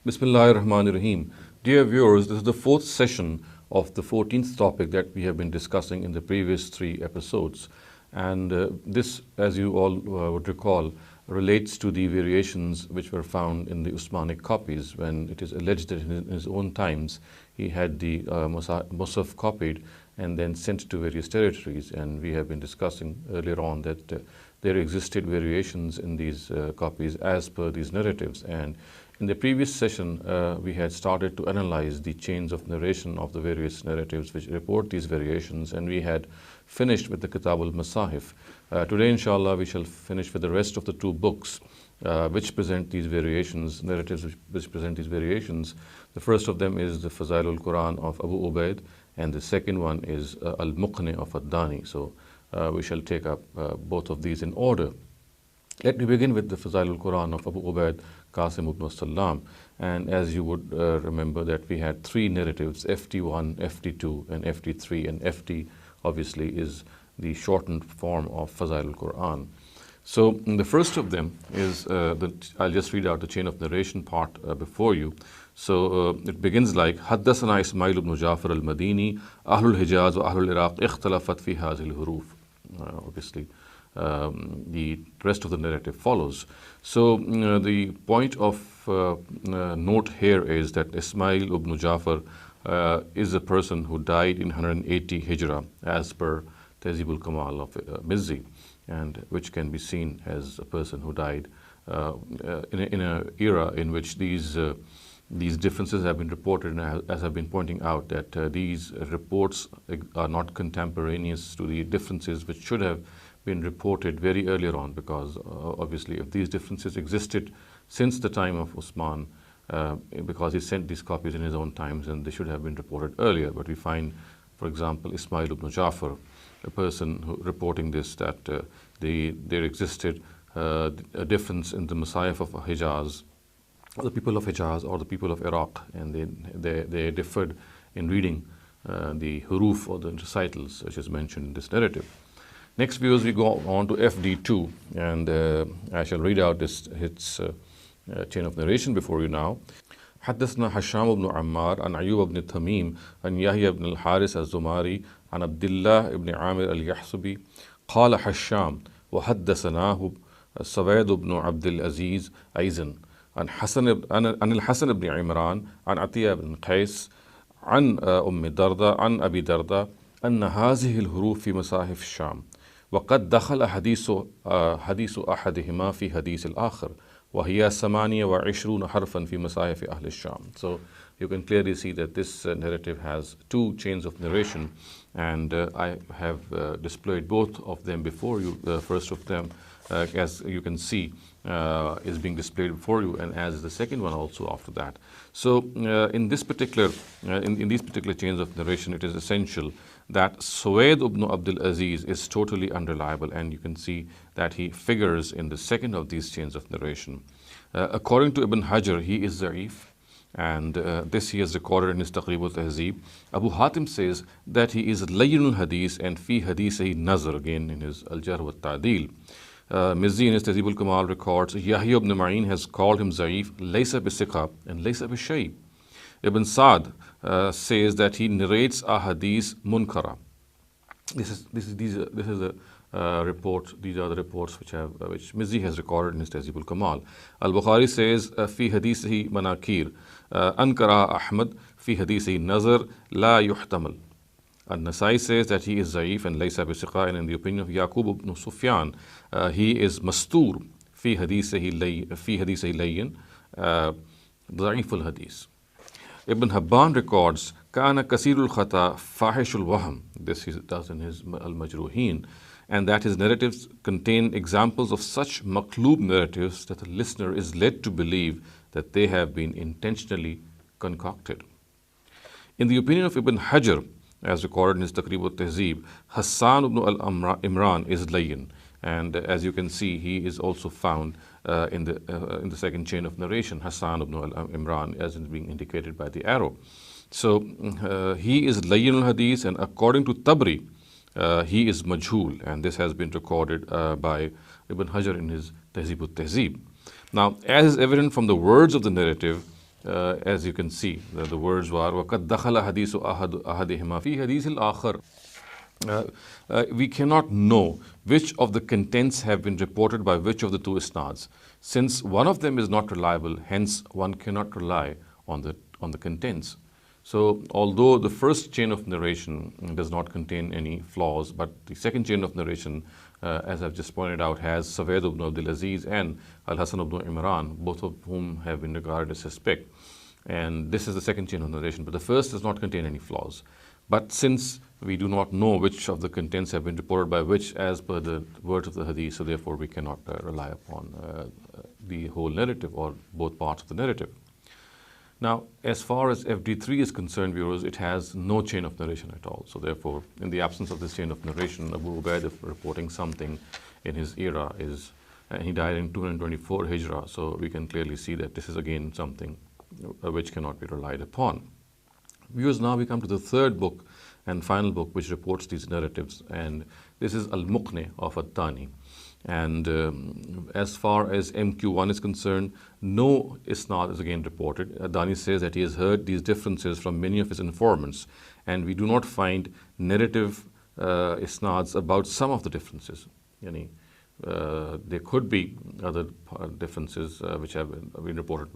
Bismillahirrahmanirrahim. Dear viewers, this is the fourth session of the 14th topic that we have been discussing in the previous three episodes. And this, as you all would recall, relates to the variations which were found in the Uthmanic copies when it is alleged that in his own times he had the Musaf copied and then sent to various territories. And we have been discussing earlier on that there existed variations in these copies as per these narratives. And in the previous session, we had started to analyze the chains of narration of the various narratives which report these variations, and we had finished with the Kitab al-Masahif. Today, inshallah, we shall finish with the rest of the two books which present these variations, narratives which present these variations. The first of them is the Fazail al-Quran of Abu Ubaid, and the second one is Al-Muqni of Ad-Dani. So we shall take up both of these in order. Let me begin with the Fazail al-Quran of Abu Ubaid Qasim ibn Salam. And as you would remember that we had three narratives, FT1, FT2 and FT3, and FT obviously is the shortened form of Fazail al-Quran. So the first of them is, I'll just read out the chain of narration part before you. So it begins like, حدثنا إسماعيل بن جعفر المديني أهل الحجاز وأهل العراق اختلفت في هذه الحروف. Obviously, the rest of the narrative follows. So the point of note here is that Ismail ibn Jafar is a person who died in 180 Hijrah as per Tahzib al-Kamal of Mizzi, and which can be seen as a person who died in an era in which these differences have been reported, and as I've been pointing out that these reports are not contemporaneous to the differences which should have been reported very earlier on, because obviously if these differences existed since the time of Uthman, because he sent these copies in his own times, and they should have been reported earlier. But we find, for example, Ismail ibn Jafar, a person who reporting this, that there existed a difference in the Masahif of Hijaz, or the people of Hijaz or the people of Iraq, and they differed in reading the huruf or the recitals which is mentioned in this narrative. Next, viewers, we go on to FD2, and I shall read out its chain of narration before you now. حدثنا هشام بن عمار عن أيوب بن تميم عن يحيى بن الحارث الزماري عن عبد الله بن عامر اليحسبي قال هشام وحدثناه سويد بن عبد العزيز أيضا عن الحسن بن عمران عن عطية بن قيس عن أم دردة عن أبي دردة أن هذه الحروف في مصاحف الشام وقد دخل حديث أحدهما في حديث الآخر وهي 28 حرفا في مصاحف أهل الشام. So you can clearly see that this narrative has two chains of narration, and I have displayed both of them before you. The first of them, as you can see, is being displayed before you, and as is the second one also after that. So in this particular, in these particular chains of narration, it is essential that Suwaid ibn Abdul Aziz is totally unreliable, and you can see that he figures in the second of these chains of narration. According to Ibn Hajar, he is Za'if, and this he has recorded in his Taqrib al-Tahzib. Abu Hatim says that he is Layyin al-Hadith, and fi hadithihi nazar, again in his Al-Jarh wa Ta'dil. Mizzi in his Tahzib al-Kamal records, Yahya ibn Ma'in has called him Za'if, laysa bi-siqa, and laysa bi-shay. Ibn Sa'd says that he narrates a hadith munkara. This is a report. These are the reports which Mizzi has recorded in his Tahzib al-Kamal. Al-Bukhari says fi hadithihi manakir, ankara Ahmad fi hadithihi nazar la yuhtamal. An-Nasai says that he is Za'if and laysa bi-siqa, and in the opinion of Yaqub ibn Sufyan, he is mastur fi hadithihi layyin, Za'if al-hadith. Ibn Habban records, Kana kasirul khata fahishul wahm. This he does in his Al-Majruhin, and that his narratives contain examples of such maqloob narratives that the listener is led to believe that they have been intentionally concocted. In the opinion of Ibn Hajar, as recorded in his Taqrib al-Tahzib, Hassan ibn al-Imran is layyin, and as you can see, he is also found in the second chain of narration, Hassan ibn al-Imran, as is being indicated by the arrow. So he is Layyin al-Hadith, and according to Tabri, he is Majhul, and this has been recorded by Ibn Hajar in his Tahzib al-Tahzib. Now, as is evident from the words of the narrative, as you can see, the words were وَقَدْ دَخَلَ حَدِيثُ أَحَدِهِمَا فِي حَدِيثِ الْآخَرِ. We cannot know which of the contents have been reported by which of the two isnads. Since one of them is not reliable, hence one cannot rely on the contents. So although the first chain of narration does not contain any flaws, but the second chain of narration, as I've just pointed out, has Sawaid ibn Abdul Aziz and Al-Hasan ibn Imran, both of whom have been regarded as suspect. And this is the second chain of narration, but the first does not contain any flaws. But since we do not know which of the contents have been reported by which as per the words of the hadith, so therefore we cannot rely upon the whole narrative or both parts of the narrative. Now, as far as FD3 is concerned, viewers, it has no chain of narration at all. So therefore, in the absence of this chain of narration, Abu Ubaid reporting something in his era is, he died in 224 Hijrah, so we can clearly see that this is again something which cannot be relied upon. Viewers, now we come to the third book and final book which reports these narratives, and this is Al-Muqni of Ad-Dani. And as far as MQ1 is concerned, no isnad is again reported. Ad-Dani says that he has heard these differences from many of his informants, and we do not find narrative isnads about some of the differences. There could be other differences which have been reported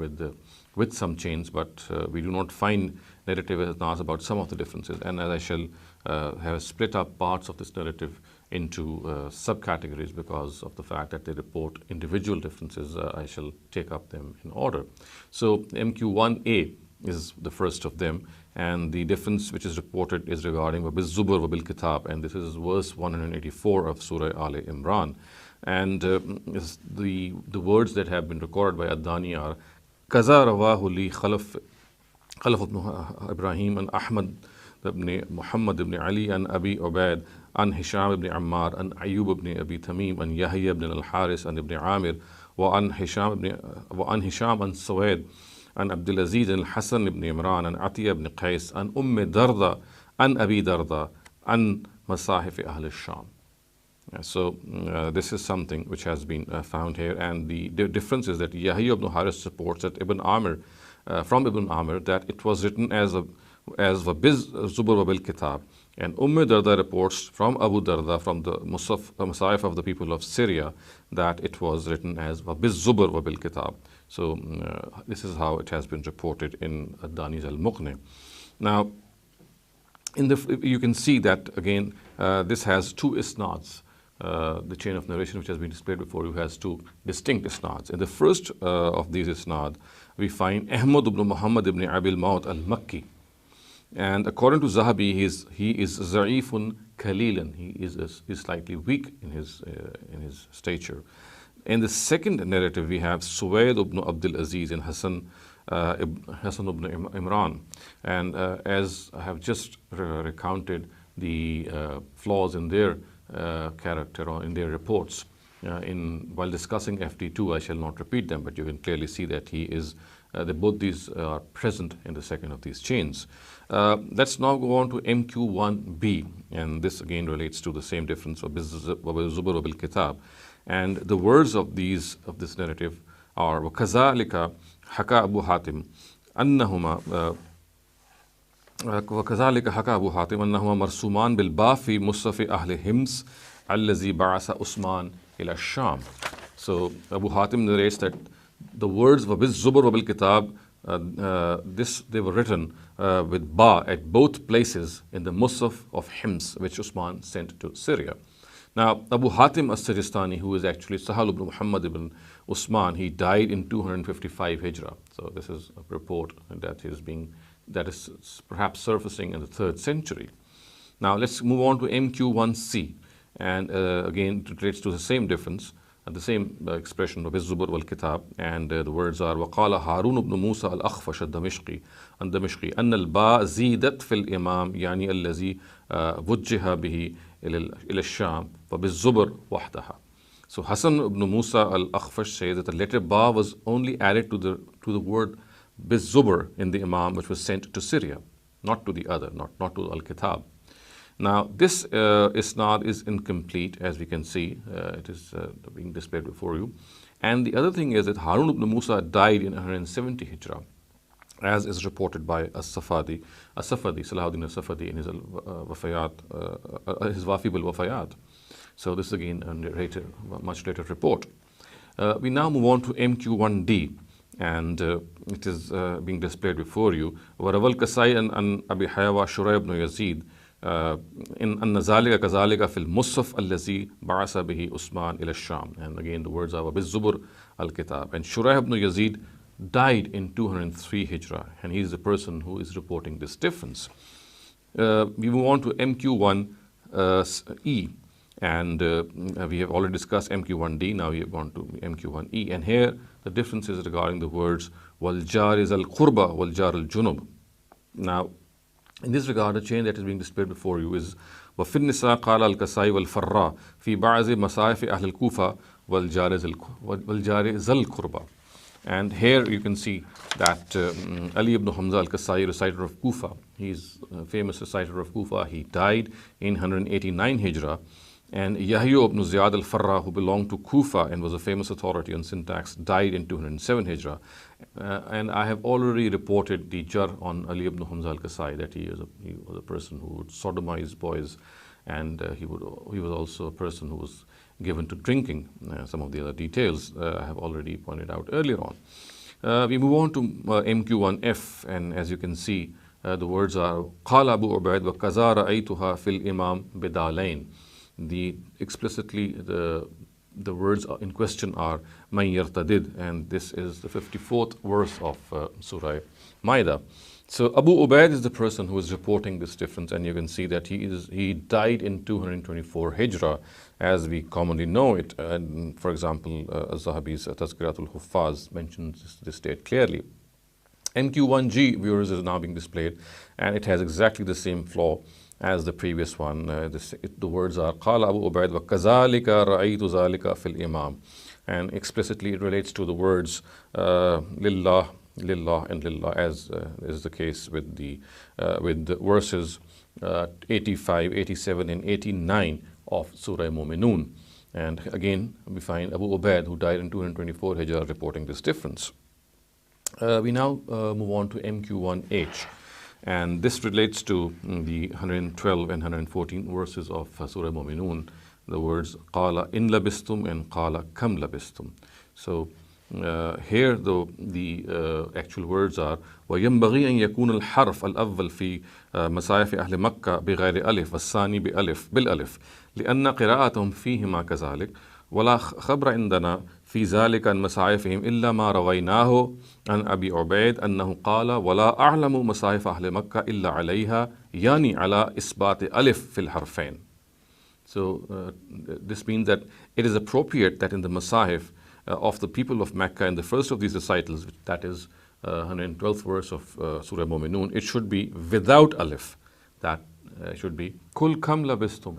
with some chains, but we do not find narrative isnads about some of the differences. And as I shall have split up parts of this narrative into subcategories because of the fact that they report individual differences, I shall take up them in order. So MQ1A is the first of them, and the difference which is reported is regarding وَبِالزُّبُرْ وَبِالْكِتَابِ, and this is verse 184 of Surah Al Imran. And the words that have been recorded by Ad-Dani are كَذَا رَوَاهُ لِي خَلَفْ ibn Ibrahim and Ahmad ibn Muhammad ibn Ali and Abi Ubaid and Hisham ibn Ammar and Ayyub ibn Abi Tamim and Yahya ibn al-Haris and ibn Amir وعن هشام and Sawaid and Abdul Aziz and Hassan ibn Imran and Atiyah ibn Qais and Darda and Abi Darda and Masahif Ahl al-Sham. So this is something which has been found here, and the difference is that Yahya ibn Haris supports that from Ibn Amir that it was written as Wabiz Zubur Wabil Kitab, and Darda reports from Abu Darda from the Musaf of the people of Syria that it was written as Wabiz Zubur Wabil Kitab. So this is how it has been reported in Ad-Dani's Al-Muqni. Now, you can see that again this has two isnads. The chain of narration which has been displayed before you has two distinct isnads. In the first of these isnad, we find Ahmad ibn Muhammad ibn Abil Maut al-Makki. And according to Zahabi, he is Za'ifun Kalilan. He is slightly weak in his stature. In the second narrative, we have Suwaid ibn Abdul Aziz and Hassan ibn Imran. And as I have just recounted the flaws in their character or in their reports, while discussing FD2, I shall not repeat them, but you can clearly see that both these are present in the second of these chains. Let's now go on to MQ1B, and this again relates to the same difference of Zubur bil Kitab. And the words of this narrative are وَكَذَلِكَ حَكَى أَبُو حَاتِمٍ أَنَّهُمَا وَكَذَلِكَ حَكَى أَبُو حَاتِمٍ أَنَّهُمَا مَرْسُومَانِ بِالْبَاءِ فِي مُصْحَفِ أَهْلِ حِمْص الَّذِي بَعَثَ عُثْمَانَ إِلَى الشَّامِ. So Abu Hatim narrates that the words وَبِالزُّبُرْ وَبِالْكِتَابِ they were written with ba at both places in the Musaf of Hims, which Usman sent to Syria. Now, Abu Hatim as-Sijistani, who is actually Sahal ibn Muhammad ibn Usman, he died in 255 Hijrah. So this is a report that is perhaps surfacing in the 3rd century. Now let's move on to MQ1C, and again it relates to the same difference, the same expression of Zubur wal Kitab, and the words are وقال هارون بن موسى الأخفش الدمشقي أن الباء زيدت في الإمام يعني الذي وجه به إلى الشام وبالزبر وحدها. So Hassan ibn Musa al-Akhfash says that the letter ba was only added to the word bizubr in the Imam which was sent to Syria, not to the other, not to al-Kitab. Now this isnad is incomplete, as we can see. It is being displayed before you. And the other thing is that Harun ibn Musa died in 170 Hijrah. as is reported by As-Safadi, Salahuddin As-Safadi in his Wafayat, his Wafib al-Wafayat. So this is again a much later report. We now move on to MQ1D, and it is being displayed before you. وَرَوَى الْكَسَائِي أَنْ أَبِي حَيَوَى شُرَيْبْ بْنُ يَزِيدَ إن أن ذلك كذلك في المصحف الذي بعث به عثمان إلى الشام. And again the words are وبالزبر الكتاب. And Shuraih ibn Yazid died in 203 Hijrah, and he is the person who is reporting this difference. We move on to MQ1E, and we have already discussed MQ1D. Now we have gone to MQ1E, and here the difference is regarding the words وَالْجَارِ ذَا الْقُرْبَى وَالْجَارِ الْجُنُبِ. Now, in this regard, the chain that is being displayed before you is وَفِي النِّسَاءِ قَالَ الْكَسَائِي وَالْفَرَّاءِ فِي بَعْضِ مَصَائِفِ أَهْلِ الْكُوفَةِ وَالْجَارِ ذَا الْقُرْبَى. And here you can see that Ali ibn Hamza al-Kasai, reciter of Kufa, he is a famous reciter of Kufa. He died in 189 Hijrah. And Yahya ibn Ziyad al-Farra, who belonged to Kufa and was a famous authority on syntax, died in 207 Hijrah. And I have already reported the jar on Ali ibn Hamza al-Kasai, that he was a person who would sodomize boys, and he was also a person who was given to drinking. Some of the other details I have already pointed out earlier on. We move on to MQ1F, and as you can see, the words are قال أبو عبيد وكذا رأيتها في الإمام بدالين. Explicitly the words in question are man yartadid, and this is the 54th verse of Surah Maida. So Abu Ubaid is the person who is reporting this difference, and you can see that he died in 224 Hijrah, as we commonly know it. And for example, Az-Zahabi's Tazkiratul Huffaz mentions this date clearly. MQ1G, viewers, is now being displayed, and it has exactly the same flaw as the previous one. The words are قال أبو عبيد وكذلك رأيت ذلك في الإمام, and explicitly it relates to the words لله and lillah, as is the case with the verses 85, 87 and 89 of Surah Mu'minun. And again we find Abu Ubaid, who died in 224 Hijrah, reporting this difference. We now move on to MQ1H, and this relates to the 112 and 114 verses of Surah Mu'minun. The words قَالَ إِن لَبِسْتُمْ and قَالَ كَمْ لَبِسْتُمْ. So here the actual words are وَيَنْبَغِي أَنْ يَكُونَ الْحَرْفَ الْأَوَّلِ فِي مَصَائِفِ أَهْلِ مَكَّةَ بِغَيْرِ أَلِفٍ وَالثَّانِي بِالْأَلِفِ لِأَنَّ قِرَاءَتَهُمْ فِيهِمَا كَذَلِكَ ولا خبر عندنا في ذلك عن مصاحفهم إلا ما رويناه عن أبي عبيد أنه قال ولا أعلم مصاحف أهل مكة إلا عليها يعني على إثبات ألف في الحرفين. So this means that it is appropriate that in the Masahif of the people of Mecca, in the first of these recitals, that is 112th verse of Surah Mu'minun, it should be without alif. That should be Kul kam labistum,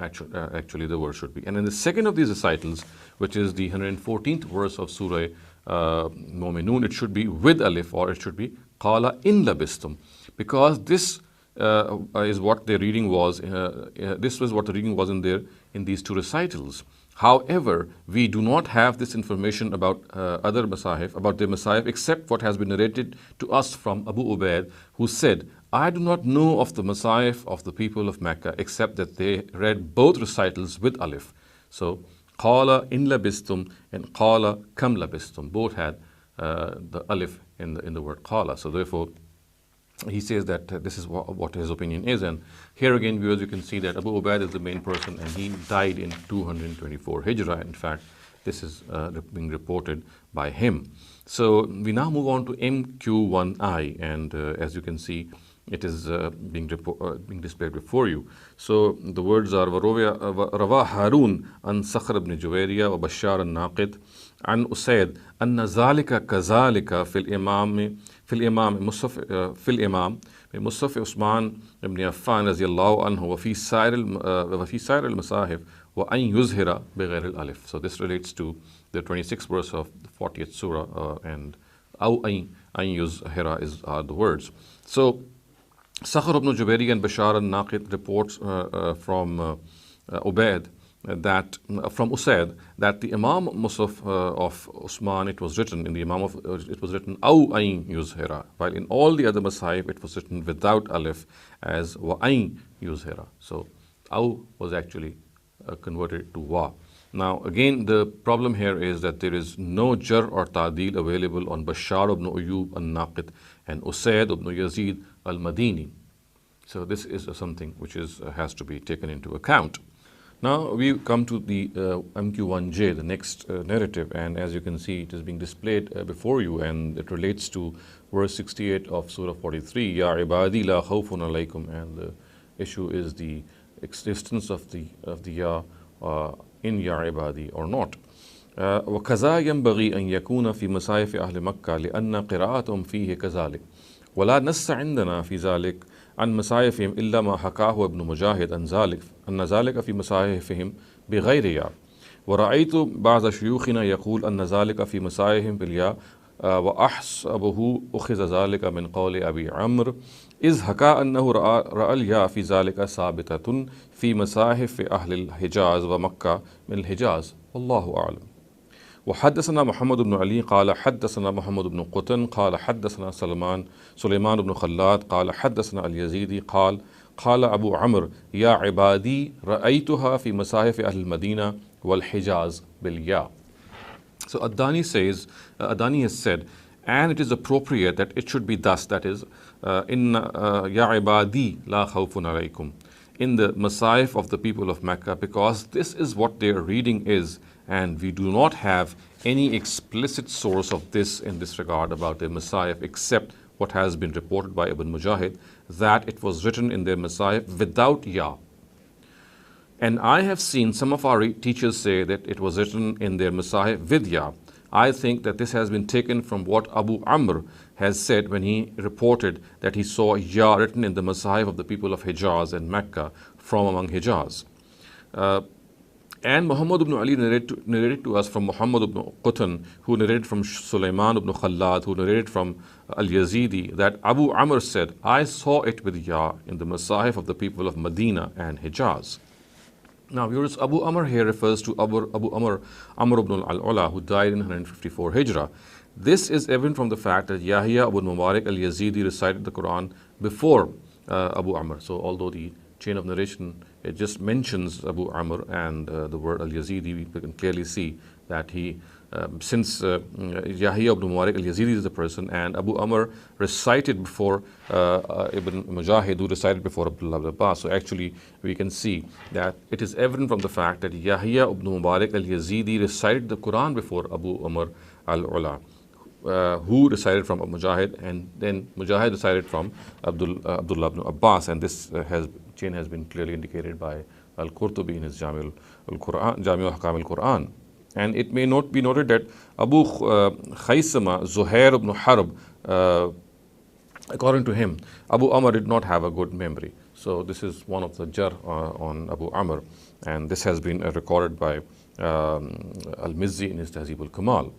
actually the word should be. And in the second of these recitals, which is the 114th verse of Surah Mu'minun, it should be with alif, or it should be Qala in labistum, because this is what their reading was. This was what the reading was in these two recitals. However, we do not have this information about other Masahif, about the Masahif, except what has been narrated to us from Abu Ubaid, who said, I do not know of the Masahif of the people of Mecca except that they read both recitals with alif. So, Qala in labistum and Qala kam labistum, both had the alif in the word Qala. So therefore, he says that this is what his opinion is. And here again, viewers, you can see that Abu Ubaid is the main person, and he died in 224 Hijrah. In fact, this is being reported by him. So we now move on to MQ1I, and as you can see, it is being displayed before you. So the words are Rawa Harun an Sakhr ibn Juwayriya wa Bashar al-Naqid an Usaid anna zalika kazalika fil imam Mushaf Uthman ibn Affan radiyallahu anhu wa fi sa'ir al-masahif wa an yuzhira bighayr al-alif. So this relates to the 26th verse of the 40th surah, and aw an yuzhira are the words. So Sakhr ibn Jubayri and Bashar al-Naqid reports from Ubaid that from Usaid that the Imam Musaf of Usman, it was written in the Imam of it was written Aw Ain Yuzhira, while in all the other Masahib it was written without alif as Wa Ain Yuzhira. So Aw was actually converted to Wa. Now again, the problem here is that there is no jar or ta'dil available on Bashar ibn Ayyub al-Naqid and Usaid ibn Yazid al-Madini. So this is something which has to be taken into account. Now we come to the MQ1J, the next narrative, and as you can see, it is being displayed before you, and it relates to verse 68 of Surah 43, Ya ibadi la khawfun alaykum, and the issue is the existence of the Ya in Ya ibadi or not. وَكَذَا يَنْبَغِي أَنْ يَكُونَ فِي مَصَاحِفِ أَهْلِ مَكَّةِ لِأَنَّ قِرَاءَتُهُمْ فِيهِ كَذَلِكَ وَلَا نَصَّ عِنْدَنَا فِي ذَلِكَ عن مصاحفهم إلا ما حكاه ابن مجاهد أن ذلك في مصاحفهم بغير ياء ورأيت بعض شيوخنا يقول أن ذلك في مصاحفهم بالياء وأحسبه أخذ ذلك من قول أبي عمرو إذ حكى أنه رأى الياء في ذلك ثابتة في مصاحف أهل الحجاز ومكة من الحجاز والله أعلم. وحدثنا محمد بن علي قال حدثنا محمد بن قطن قال حدثنا سليمان بن خلاد قال حدثنا اليزيدي قال أبو عمرو يا عبادي رأيتها في مصاحف أهل المدينة والحجاز بالياء. So Adani has said, and it is appropriate that it should be thus, that is, in Ya ibadi la khawfun alaykum, in the Masahif of the people of Mecca, because this is what their reading is, and we do not have any explicit source of this in this regard about their Masahif except what has been reported by Ibn Mujahid, that it was written in their Masahif without Ya. And I have seen some of our teachers say that it was written in their Masahif with Ya. I think that this has been taken from what Abu Amr has said when he reported that he saw Ya written in the Masahif of the people of Hijaz and Mecca from among Hijaz. And Muhammad ibn Ali narrated to us from Muhammad ibn Qutn, who narrated from Sulaiman ibn Khallad, who narrated from Al-Yazidi, that Abu Amr said, I saw it with Ya in the Masahif of the people of Medina and Hijaz. Now, viewers, Abu Amr here refers to Abu Amr ibn al-Ula, who died in 154 Hijrah. This is evident from the fact that Yahya ibn Mubarak al-Yazidi recited the Quran before Abu Amr. So, although the chain of narration, it just mentions Abu Amr and the word al-Yazidi, we can clearly see that he, since Yahya ibn Mubarak al-Yazidi is the person, and Abu Amr recited before Ibn Mujahid, who recited before Abdullah ibn Abbas. So actually we can see that it is evident from the fact that Yahya ibn Mubarak al-Yazidi recited the Quran before Abu Amr al-Ula, who recited from Mujahid, and then Mujahid recited from Abdullah ibn Abbas, and this chain has been clearly indicated by Al-Qurtubi in his Jami' al-Ahkam al-Quran. And it may not be noted that Abu Khaysama, Zuhair ibn Harb, according to him, Abu Amr did not have a good memory. So this is one of the jar on Abu Amr, and this has been recorded by Al-Mizzi in his Tahzib al-Kamal.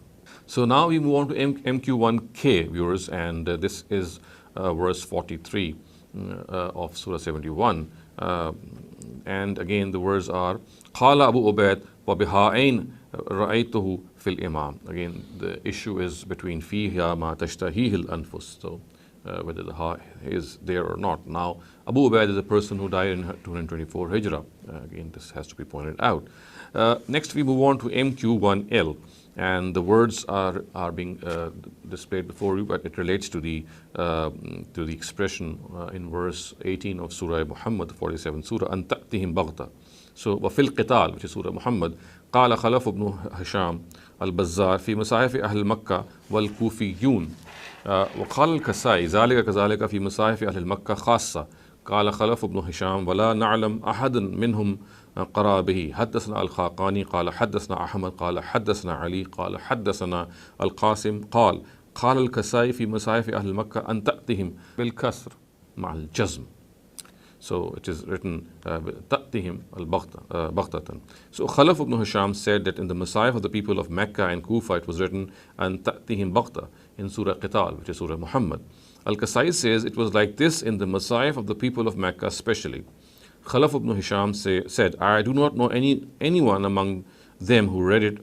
So now we move on to MQ1K, viewers, and this is verse 43 of Surah 71. And again the words are Qala Abu Ubaid wa biha'ain ra'aytuhu fil imam. Again, the issue is between fiha ma tashtahihil anfus, so whether the ha is there or not. Now, Abu Ubaid is a person who died in 224 Hijrah. Again, this has to be pointed out. Next, we move on to MQ1L, and the words are being displayed before you, but it relates to the expression in verse 18 of Surah Muhammad, 47 Surah, an ta'tihim baghta. So, وفي القتال, which is Surah Muhammad, قال خلف بن هشام البزار في مصاحف أهل مكة والكوفيون وقال الكسائي ذلك كذلك في مصاحف أهل مكة خاصة. قال خلف بن هشام ولا نعلم أحد منهم قرأ به. حدثنا الخاقاني قال حدثنا أحمد قال حدثنا علي قال حدثنا القاسم قال الكسائي في مصاحف أهل مكة أن تأتهم بالكسر مع الجزم. So it is written تأتهم البغتة. So Khalaf ibn Hisham said that in the Masahif of the people of Mecca and Kufa it was written أن تأتهم بغتة in Surah Qital, which is Surah Muhammad. Al-Kasai says it was like this in the Masahif of the people of Mecca especially. Khalaf ibn Hisham said, I do not know anyone among them who read it.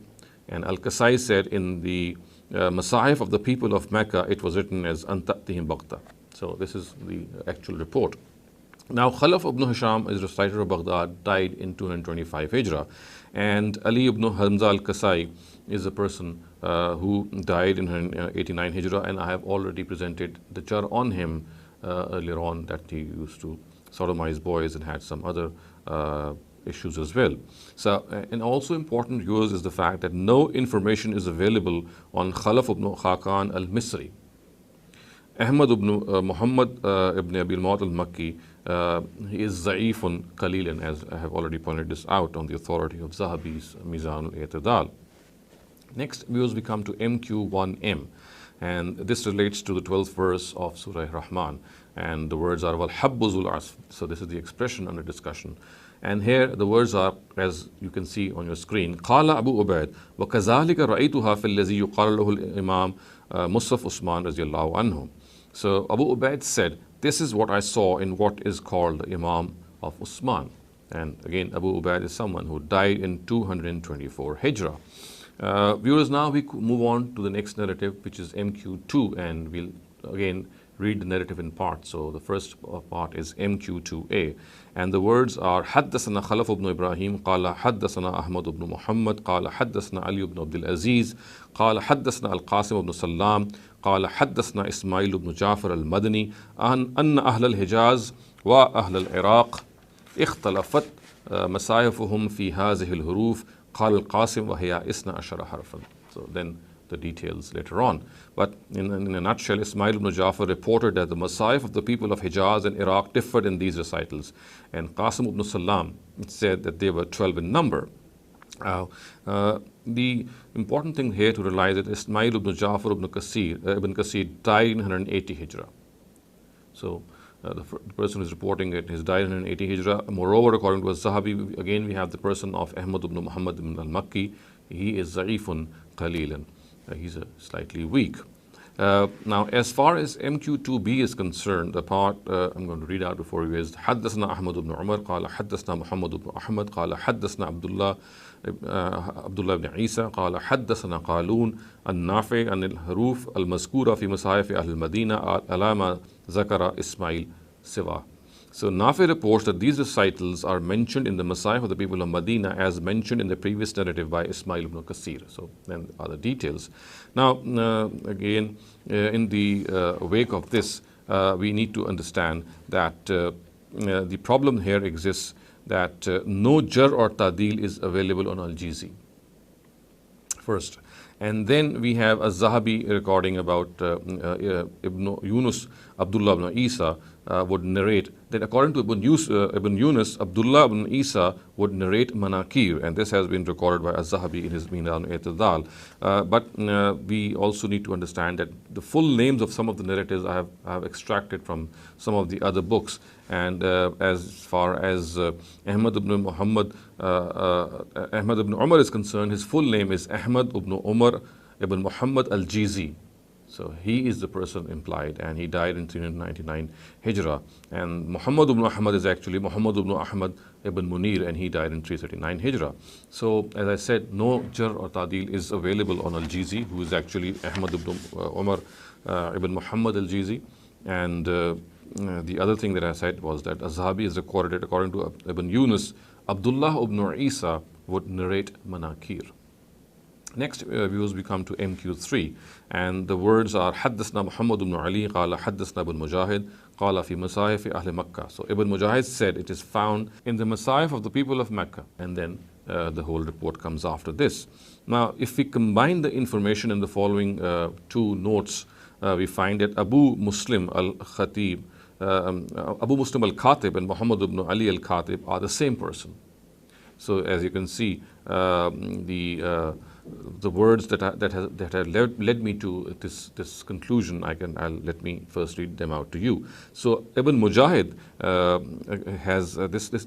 And Al-Kasai said, in the Masahif of the people of Mecca, it was written as Antatihim Baghdad. So this is the actual report. Now, Khalaf ibn Hisham is reciter of Baghdad, died in 225 Hijrah. And Ali ibn Hamza al-Kasai is a person who died in 89 Hijrah, and I have already presented the jar on him earlier on, that he used to sodomize boys and had some other issues as well. So, and also important, viewers, is the fact that no information is available on Khalaf ibn Khaqan al-Misri. Ahmad ibn Muhammad ibn Abi al-Mawt al-Makki, he is Za'ifun Qalilan, as I have already pointed this out on the authority of Zahabi's Mizan al-I'tidal. Next, viewers, we come to MQ1M, and this relates to the 12th verse of Surah Rahman, and the words are wal habbu zul asf. So this is the expression under discussion, and here the words are, as you can see on your screen, Qala Abu Ubaid wa kazalika ra'aytuha fil ladhi yuqalu lahu al-imam Musaf Uthman radiyallahu anhu. So Abu Ubaid said, this is what I saw in what is called the Imam of Uthman. And again, Abu Ubaid is someone who died in 224 Hijrah. Viewers, now we move on to the next narrative, which is MQ2, and we'll again read the narrative in parts. So the first part is MQ2A, and the words are حدثنا خلف بن إبراهيم قال حدثنا أحمد بن محمد قال حدثنا علي بن عبد العزيز قال حدثنا القاسم بن سلام قال حدثنا إسماعيل بن جعفر المدني أن أهل الحجاز وأهل العراق اختلفت مصاحفهم في هذه الحروف قال القاسم وهي 12 حرفا. So then the details later on. But in a nutshell, Ismail ibn Jafar reported that the Masahif of the people of Hijaz and Iraq differed in these recitals. And Qasim ibn Salam said that they were 12 in number. The important thing here to realize is that Ismail ibn Jafar ibn Kasir died in 180 Hijrah. So the person who is reporting it has died in 180 Hijrah. Moreover, according to Zahabi, again we have the person of Ahmad ibn Muhammad ibn al-Makki. He is Za'ifun Qalilan. He's slightly weak. Now, as far as MQ2B is concerned, the part I'm going to read out before you is حدثنا أحمد بن عمر قال حدثنا محمد بن أحمد قال حدثنا عبد الله بن عيسى قال حدثنا قالون النافع عن الحروف المذكورة في مصاحف أهل المدينة على ما ذكر إسماعيل سوا. So Nafi reports that these recitals are mentioned in the Masahif of the people of Medina as mentioned in the previous narrative by Ismail ibn Kasir. So then other details. Now again, in the wake of this, we need to understand that the problem here exists that no jar or tadil is available on Al-Jizi. First. And then we have a Zahabi recording about Ibn Yunus, Abdullah ibn Isa would narrate that according to Ibn Yunus, Abdullah ibn Isa would narrate Manakir, and this has been recorded by Az-Zahabi in his Mizan al-I'tidal. But we also need to understand that the full names of some of the narratives I have extracted from some of the other books. And as far as Ahmad ibn Muhammad, Ahmad ibn Umar is concerned, his full name is Ahmad ibn Umar ibn Muhammad al-Jizi. So he is the person implied, and he died in 399 Hijrah. And Muhammad ibn Ahmad is actually Muhammad ibn Ahmad ibn Munir, and he died in 339 Hijrah. So as I said, no jar or tadil is available on Al-Jizi, who is actually Ahmad ibn Umar ibn Muhammad al-Jizi. And the other thing that I said was that Az-Zahabi is recorded according to Ibn Yunus, Abdullah ibn Isa would narrate Manakir. Next, viewers, we come to MQ3, and the words are حدثنا محمد بن علي قال حدثنا ابن مجاهد قال في مصاحف أهل مكة. So Ibn Mujahid said it is found in the Masahif of the people of Mecca, and then the whole report comes after this. Now, if we combine the information in the following two notes, we find that Abu Muslim al-Khatib, Abu Muslim al-Khatib and Muhammad ibn Ali al-Khatib are the same person. So as you can see, the words that have led me to this conclusion, let me first read them out to you. So Ibn Mujahid has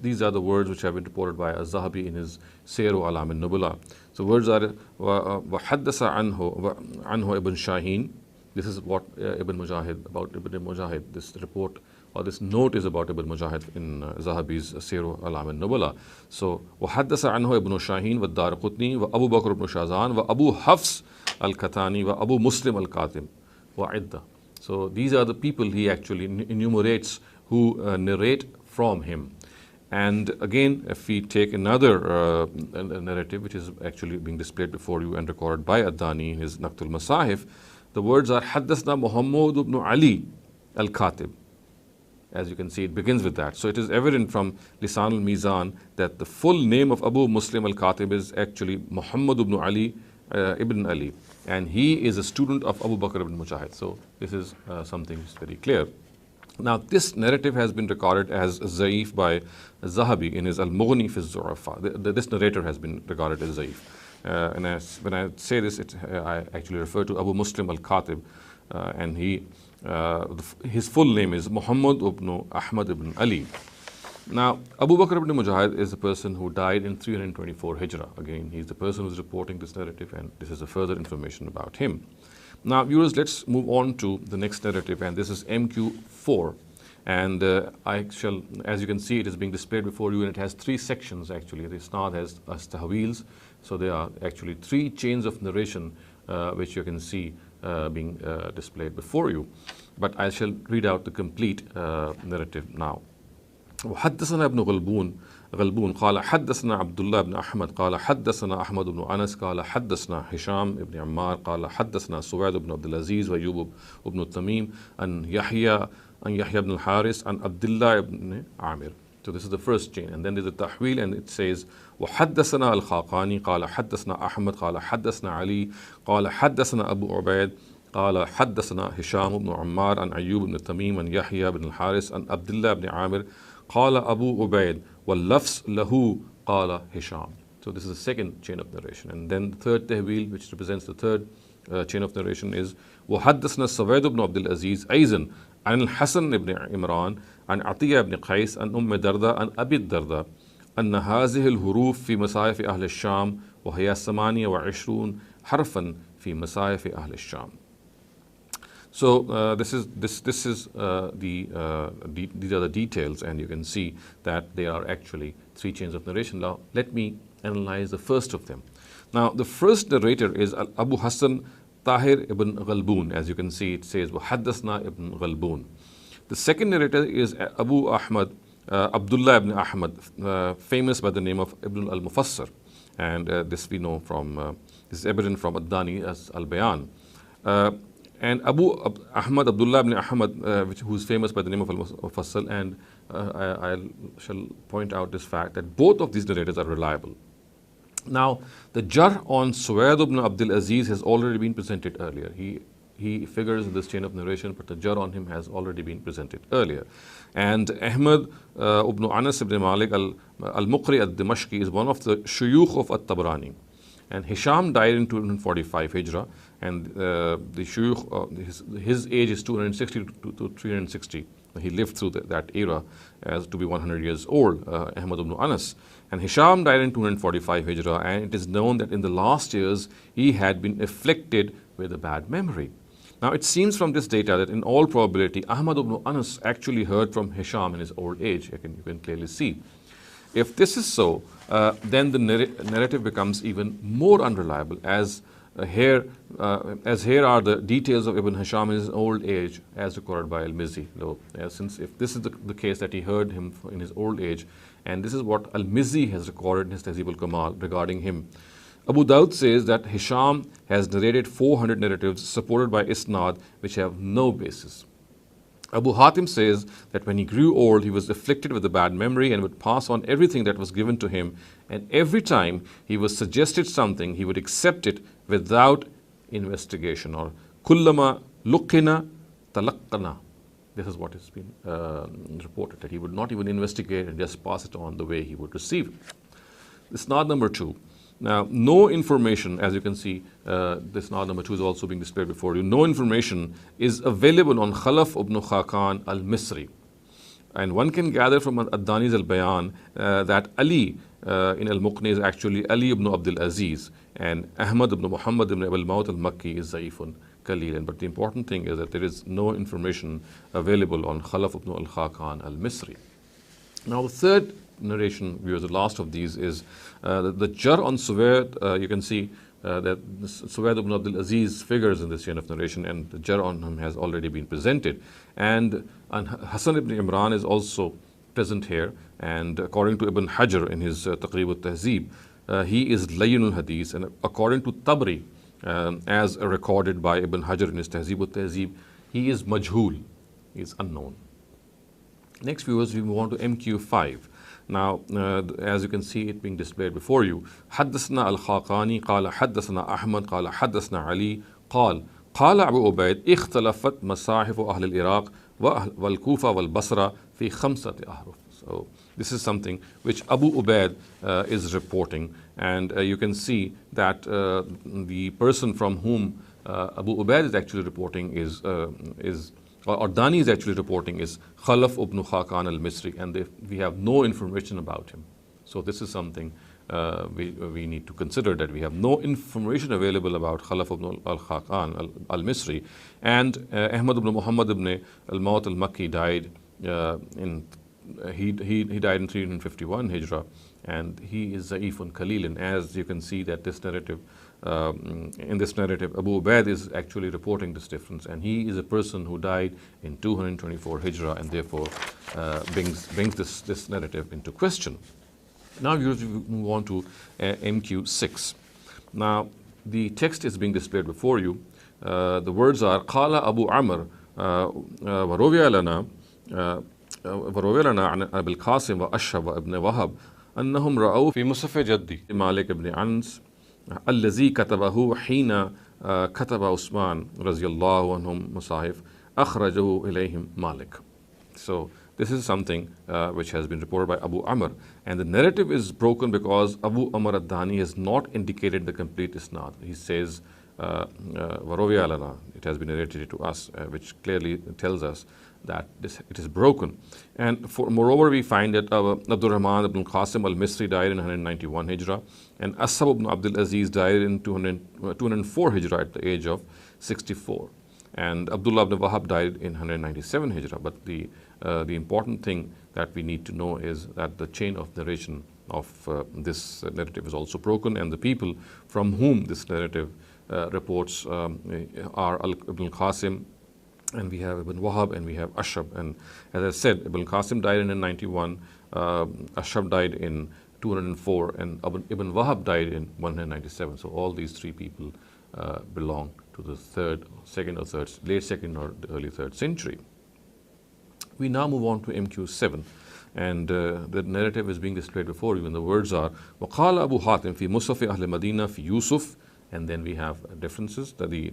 these are the words which have been reported by Az-Zahabi in his Sayr Alam al-Nubala. So words are وحدث عنه Ibn Shaheen. This is what Ibn Mujahid, about Ibn Mujahid, this report or this note is about Ibn Mujahid in Zahabi's Siru Alam al-Nubala. So, وحدث عنه ابن شاهين والدارقطني وأبو بكر بن شازان وأبو حفص الكتاني وأبو مسلم الكاتب وعدة. So, these are the people he actually enumerates who narrate from him. And again, if we take another narrative which is actually being displayed before you and recorded by Ad-Dani in his Naqtul Masahif, the words are حدثنا محمد ibn Ali al-Khatib. As you can see, it begins with that. So it is evident from Lisan al-Mizan that the full name of Abu Muslim al-Khatib is actually Muhammad ibn Ali ibn Ali. And he is a student of Abu Bakr ibn Mujahid. So this is something that's very clear. Now, this narrative has been recorded as Zaif by Zahabi in his Al-Mughni fi az-Zu'afa. This narrator has been regarded as Zaif. And when I say this, I actually refer to Abu Muslim al-Khatib, and his full name is Muhammad ibn Ahmad ibn Ali. Now, Abu Bakr ibn Mujahid is a person who died in 324 Hijrah. Again, he's the person who's reporting this narrative, and this is a further information about him. Now, viewers, let's move on to the next narrative, and this is MQ4. And I shall, as you can see, it is being displayed before you, and it has three sections actually. The isnad has tahweels, so there are actually three chains of narration which you can see being displayed before you. But I shall read out the complete narrative now. وحدثنا ابن غلبون قال حدثنا عبد الله بن أحمد قال حدثنا أحمد بن أنس قال حدثنا هشام بن عمار قال حدثنا سويد بن عبد العزيز وأيوب بن التميم أن يحيى بن الحارث عن عبد الله بن عامر. So this is the first chain, and then there's a tahwil, and it says وحدثنا الخاقاني قال حدثنا أحمد قال حدثنا علي قال حدثنا أبو عبيد قال حدثنا هشام بن عمار عن أيوب بن التميم عن يحيى بن الحارث عن عبد الله بن عامر قال أبو عبيد واللفظ له قال هشام. So this is the second chain of narration. And then the third tahwil, which represents the third chain of narration, is وحدثنا سويد بن عبد العزيز أيضا عن الحسن بن عمران عن عطية بن قيس عن أم درداء عن أبي الدرداء أن هذه الحروف في مصاحف أهل الشام وهي 28 حرفا في مصاحف أهل الشام. So these are the details, and you can see that there are actually three chains of narration. Now let me analyze the first of them. Now the first narrator is Abu Hassan Tahir ibn Ghalbun. As you can see, it says وحدثنا ibn Ghalbun. The second narrator is Abu Ahmad Abdullah ibn Ahmad, famous by the name of Ibn al-Mufassir, and this we know from this is evident from Ad-Dani as Al-Bayan. And Abu Ahmad Abdullah ibn Ahmad, who is famous by the name of Al-Mufassal, and I shall point out this fact that both of these narrators are reliable. Now, the jar on Suwaid ibn Abdul Aziz has already been presented earlier. He figures in this chain of narration, but the jar on him has already been presented earlier. And Ahmad ibn Anas ibn Malik al-Muqri al-Dimashqi is one of the shuyukh of At-Tabarani. And Hisham died in 245 Hijrah, and the shuyukh, his age is 260 to 360. He lived through that era as to be 100 years old, Ahmad ibn Anas. And Hisham died in 245 Hijrah, and it is known that in the last years he had been afflicted with a bad memory. Now it seems from this data that in all probability Ahmad ibn Anas actually heard from Hisham in his old age. You can clearly see. If this is so, then the narrative becomes even more unreliable, as here are the details of Ibn Hisham in his old age as recorded by Al-Mizzi. Since if this is the case that he heard him in his old age, and this is what Al-Mizzi has recorded in his Tahzib al-Kamal regarding him. Abu Dawud says that Hisham has narrated 400 narratives supported by isnad which have no basis. Abu Hatim says that when he grew old, he was afflicted with a bad memory and would pass on everything that was given to him, and every time he was suggested something, he would accept it without investigation, or kullama luqina talaqqana. This is what has been reported, that he would not even investigate and just pass it on the way he would receive it. Isnad number 2. Now, no information, as you can see, this isnad number 2 is also being displayed before you. No information is available on Khalaf ibn Khakan al-Misri. And one can gather from Ad-Dani's al-Bayan that Ali in al-Muqni is actually Ali ibn Abdul Aziz, and Ahmad ibn Muhammad ibn Abul Maut al-Makki is Zaifun. قليلا. But the important thing is that there is no information available on Khalaf ibn al-Khaqan al-Misri. Now the third narration, viewers, the last of these, is the jar on Suwaid. You can see that Suwaid ibn Abdul Aziz figures in this chain of narration, and the jar on him has already been presented. And Hassan ibn Imran is also present here, and according to Ibn Hajar in his Taqrib al-Tahzib, he is Layyin al-Hadith, and according to Tabri, as recorded by Ibn Hajar in his Tahzib al-Tahzib, he is Majhul, he is unknown. Next, viewers, we move on to MQ5. Now, as you can see it being displayed before you, حدثنا الخاقاني قال حدثنا أحمد قال حدثنا علي قال قال أبو عبيد اختلفت مصاحف أهل العراق والكوفة والبصرة في 5 أحرف. So this is something which Abu Ubaid is reporting, and you can see that the person from whom Abu Ubaid is actually reporting or Dani is actually reporting is Khalaf ibn Khaqan al-Misri, and we have no information about him. So this is something we need to consider, that we have no information available about Khalaf ibn al-Khaqan al-Misri. And Ahmad ibn Muhammad ibn al-Mawt al-Makki died he died in 351 Hijrah, and he is Za'ifun Kalilin. As you can see that this narrative, in this narrative, Abu Ubaid is actually reporting this difference, and he is a person who died in 224 Hijrah, and therefore brings this narrative into question. Now we move on to MQ6. Now the text is being displayed before you. The words are قال أبو عمرو وروي لنا عن أبي القاسم وأشهب وابن وهب أنهم رأوا في مصحف جدي مالك بن أنس الذي كتبه حين كتب عثمان رضي الله عنهم مصاحف أخرجه إليهم مالك. So this is something which has been reported by Abu Amr, and the narrative is broken because Abu Amr ad-Dani has not indicated the complete isnad. He says وَرَوِيَ لَنَا, it has been narrated to us, which clearly tells us that it is broken. And moreover, we find that Abdul Rahman ibn Qasim al-Misri died in 191 Hijrah, and Asab ibn Abdul Aziz died in 204 Hijrah at the age of 64. And Abdullah ibn Wahab died in 197 Hijrah. But the important thing that we need to know is that the chain of narration of this narrative is also broken, and the people from whom this narrative reports are Ibn Qasim, and we have Ibn Wahab, and we have Ashab. And as I said, Ibn Qasim died in 91, Ashab died in 204, and Ibn Wahab died in 197. So all these three people belong to the late second or the early third century. We now move on to MQ7, and the narrative is being displayed before you, and the words are وَقَالَ أَبُو حَاتِمْ فِي مُصْحَفِ أَهْلِ مَدِينَةِ فِي يُوسُف, and then we have differences, the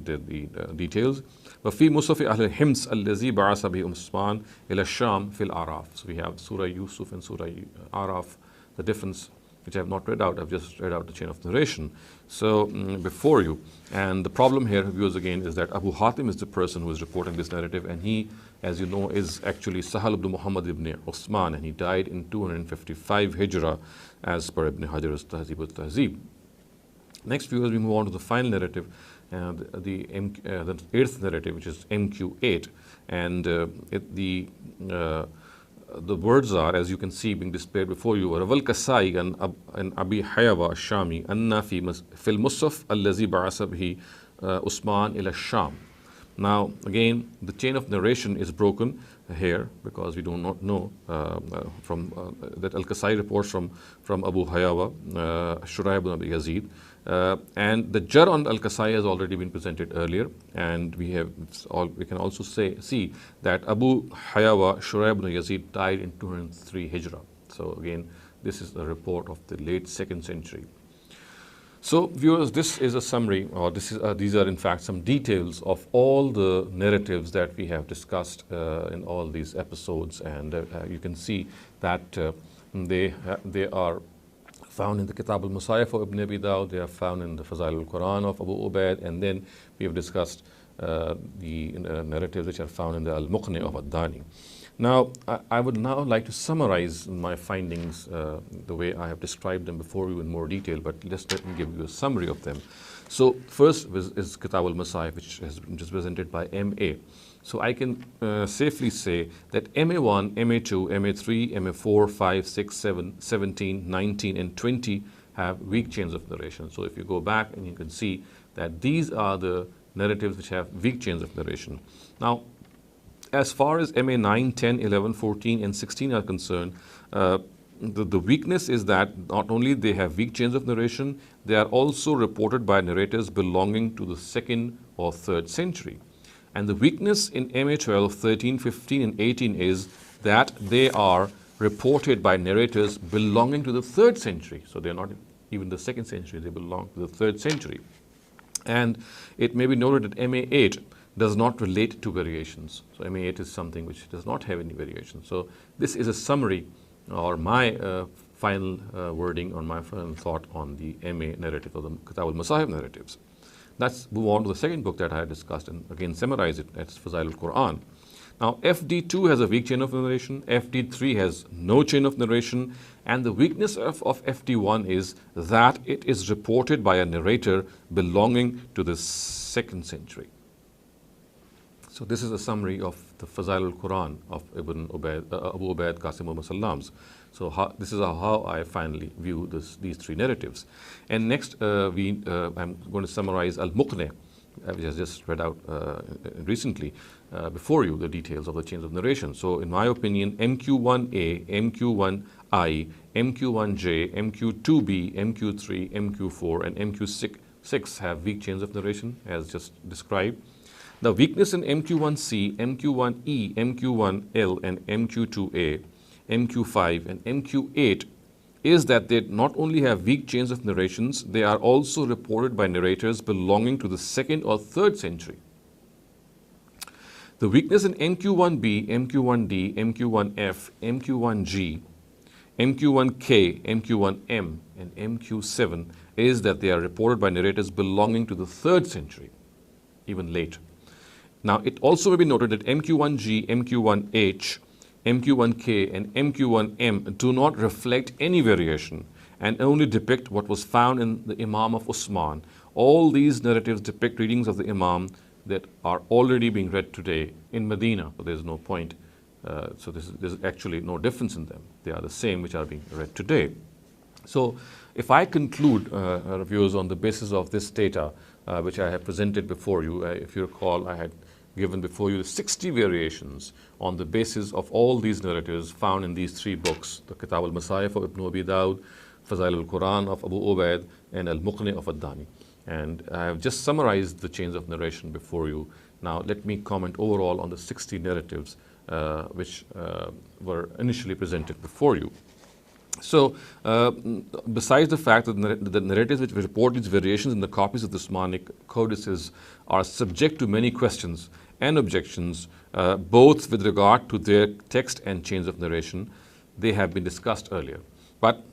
details. وَفِي مُصْحَفِ أَهْلِ الْحِمْصِ الَّذِي بَعَثَ بِهِ عُثْمَانَ إِلَى الشَّامِ فِي الْأَعْرَافِ. So we have Surah Yusuf and Surah Araf, the difference, which I have not read out. I've just read out the chain of narration. So before you, and the problem here, viewers, again, is that Abu Hatim is the person who is reporting this narrative, and he, as you know, is actually Sahal ibn Muhammad ibn Uthman, and he died in 255 Hijrah, as per Ibn Hajar's Tahzib al-Tahzib. Next, viewers, we move on to the final narrative, the eighth narrative, which is MQ8, and the words are, as you can see, being displayed before you. Rawal Kasai and Abi Hayawa Shami Anna fil Musaf allazi ba'asa bihi Usman ila Sham. Now, again, the chain of narration is broken here because we do not know that Al-Kasai reports from Abu Hayawa, Shuraih ibn Abi Yazid, and the jar on Al-Kasai has already been presented earlier, and we can also see that Abu Hayawa, Shuraih ibn Yazid, died in 203 Hijrah. So again, this is the report of the late 2nd century. So viewers, this is a summary, or these are in fact some details of all the narratives that we have discussed in all these episodes, and you can see that they are found in the Kitab al-Musayaf of Ibn Abi Dawud, they are found in the Fazail al-Quran of Abu Ubaid, and then we have discussed the narratives which are found in the Al-Muqni of ad-Dani. Now, I would now like to summarize my findings the way I have described them before you in more detail, but just let me give you a summary of them. So first is Kitab al-Masahif, which has been just presented by MA. So I can safely say that MA1, MA2, MA3, MA4, 5, 6, 7, 17, 19, and 20 have weak chains of narration. So if you go back and you can see that these are the narratives which have weak chains of narration. Now, as far as MA 9, 10, 11, 14, and 16 are concerned, the weakness is that not only they have weak chains of narration, they are also reported by narrators belonging to the 2nd or 3rd century. And the weakness in MA 12, 13, 15, and 18 is that they are reported by narrators belonging to the 3rd century. So they're not even the 2nd century, they belong to the 3rd century. And it may be noted that MA 8 does not relate to variations. So MA 8 is something which does not have any variations. So this is a summary or my final wording on my final thought on the MA narrative or the Kitab al-Masahif narratives. Let's move on to the second book that I had discussed and again summarize it. That's Fazail al-Quran. Now, FD2 has a weak chain of narration, FD3 has no chain of narration, and the weakness of FD1 is that it is reported by a narrator belonging to the 2nd century. So this is a summary of the Fazail al-Quran of Abu Ubaid Qasim al-Musallams. So this is how I finally view these three narratives. And next, I'm going to summarize Al-Muqni, which I just read out recently before you, the details of the chains of narration. So in my opinion, MQ1A, MQ1I, MQ1J, MQ2B, MQ3, MQ4, and MQ6 have weak chains of narration as just described. The weakness in MQ1C, MQ1E, MQ1L, and MQ2A, MQ5, and MQ8 is that they not only have weak chains of narrations, they are also reported by narrators belonging to the 2nd or 3rd century. The weakness in MQ1B, MQ1D, MQ1F, MQ1G, MQ1K, MQ1M, and MQ7 is that they are reported by narrators belonging to the 3rd century, even later. Now, it also may be noted that MQ1G, MQ1H, MQ1K, and MQ1M do not reflect any variation and only depict what was found in the Imam of Usman. All these narratives depict readings of the Imam that are already being read today in Medina. So there's no point. So there's actually no difference in them. They are the same which are being read today. So if I conclude reviews on the basis of this data, which I have presented before you, if you recall, I had given before you the 60 variations on the basis of all these narratives found in these three books, the Kitab al-Masahif of Ibn Abi Dawud, Fazail al-Quran of Abu Ubaid, and Al-Muqni of Ad-Dani. And I have just summarized the chains of narration before you. Now let me comment overall on the 60 narratives which were initially presented before you. So, besides the fact that the narratives which report these variations in the copies of the Uthmanic codices are subject to many questions and objections, both with regard to their text and chains of narration, they have been discussed earlier. But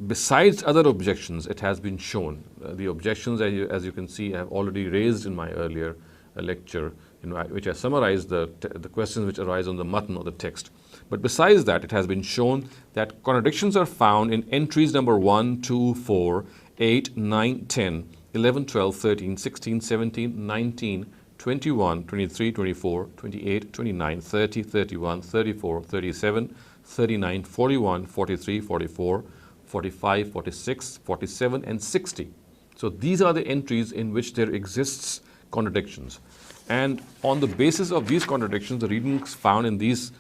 besides other objections, it has been shown. The objections, as you can see, I have already raised in my earlier lecture, in which I summarized the questions which arise on the matan or the text. But besides that, it has been shown that contradictions are found in entries number 1, 2, 4, 8, 9, 10, 11, 12, 13, 16, 17, 19, 21, 23, 24, 28, 29, 30, 31, 34, 37, 39, 41, 43, 44, 45, 46, 47, and 60. So these are the entries in which there exists contradictions. And on the basis of these contradictions, the readings found in these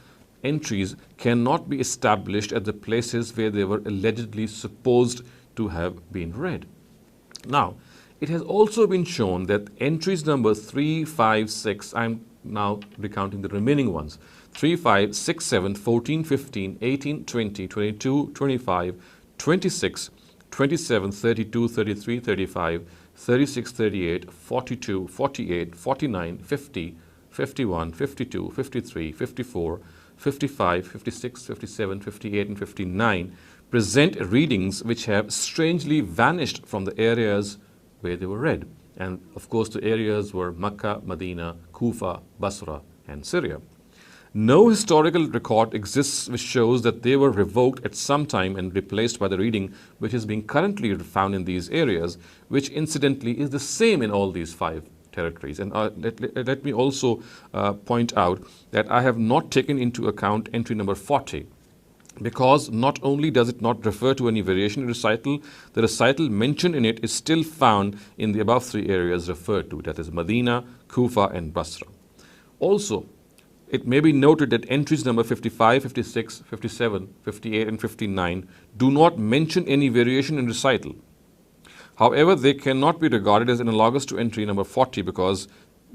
entries cannot be established at the places where they were allegedly supposed to have been read. Now, it has also been shown that entries number 3, 5, 6, I'm now recounting the remaining ones, 3, 5, 6, 7, 14, 15, 18, 20, 22, 25, 26, 27, 32, 33, 35, 36, 38, 42, 48, 49, 50, 51, 52, 53, 54, 55, 56, 57, 58, and 59 present readings which have strangely vanished from the areas where they were read. And of course, the areas were Makkah, Medina, Kufa, Basra, and Syria. No historical record exists which shows that they were revoked at some time and replaced by the reading which is being currently found in these areas, which incidentally is the same in all these 5 territories. And let me also point out that I have not taken into account entry number 40, because not only does it not refer to any variation in recital, the recital mentioned in it is still found in the above 3 areas referred to, that is Medina, Kufa and Basra. Also, it may be noted that entries number 55, 56, 57, 58 and 59 do not mention any variation in recital. However, they cannot be regarded as analogous to entry number 40 because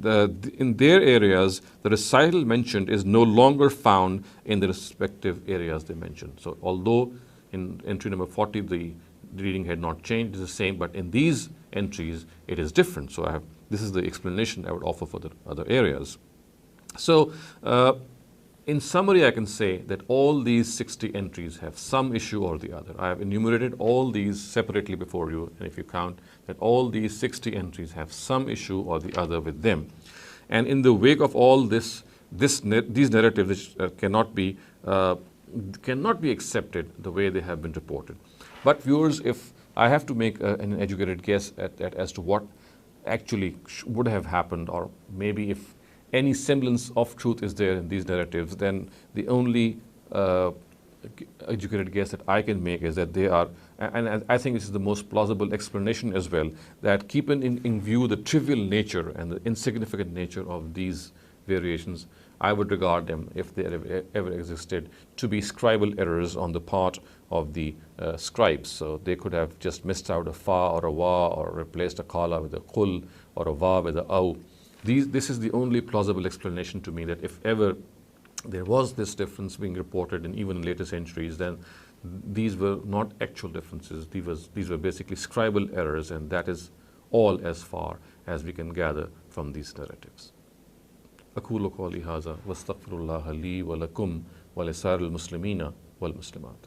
in their areas, the recital mentioned is no longer found in the respective areas they mentioned. So although in entry number 40 the reading had not changed, it is the same, but in these entries it is different. So this is the explanation I would offer for the other areas. So in summary, I can say that all these 60 entries have some issue or the other. I have enumerated all these separately before you, and if you count that all these 60 entries have some issue or the other with them. And in the wake of all these narratives which cannot be accepted the way they have been reported. But viewers, if I have to make an educated guess as to what actually would have happened, or maybe if any semblance of truth is there in these narratives, then the only educated guess that I can make is that they are, and I think this is the most plausible explanation as well, that keeping in view the trivial nature and the insignificant nature of these variations, I would regard them, if they ever existed, to be scribal errors on the part of the scribes. So they could have just missed out a fa or a wa, or replaced a kala with a kul, or a va with a au. This is the only plausible explanation to me, that if ever there was this difference being reported in even later centuries, then these were not actual differences. These were basically scribal errors, and that is all as far as we can gather from these narratives. أقول قولي هذا واستغفر الله لي ولكم ولسائر المسلمين والمسلمات.